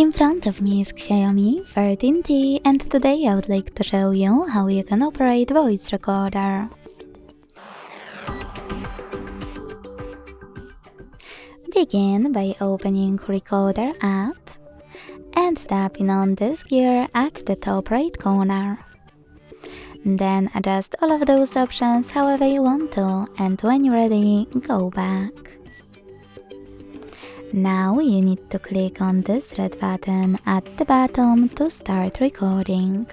In front of me is Xiaomi 14T, and today I would like to show you how you can operate voice recorder. Begin by opening Recorder app and tapping on this gear at the top right corner. Then adjust all of those options however you want to, and when you're ready, go back. Now you need to click on this red button at the bottom to start recording.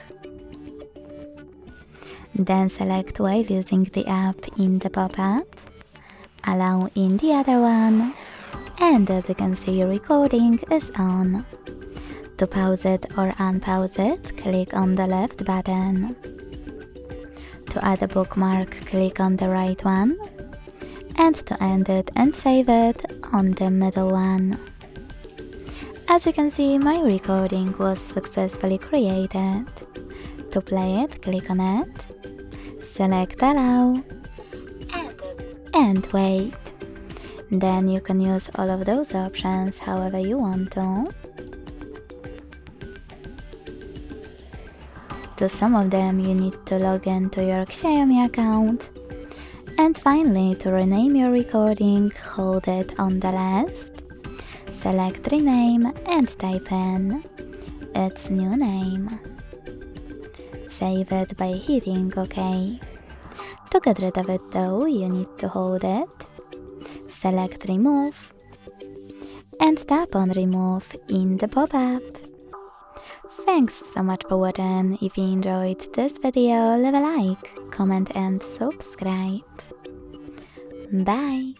Then select while using the app in the pop-up, allow in the other one, and as you can see, recording is on. To pause it or unpause it, click on the left button. To add a bookmark, click on the right one, and to end it and save it on the middle one. As you can see, my recording was successfully created. To play it, click on it, select allow, and wait. Then you can use all of those options however you want to. To some of them you need to log into your Xiaomi account. And finally, to rename your recording, hold it on the list, select rename and type in its new name. Save it by hitting OK. To get rid of it though, you need to hold it, select remove, and tap on remove in the pop-up. Thanks so much for watching. If you enjoyed this video, leave a like, comment and subscribe. Bye!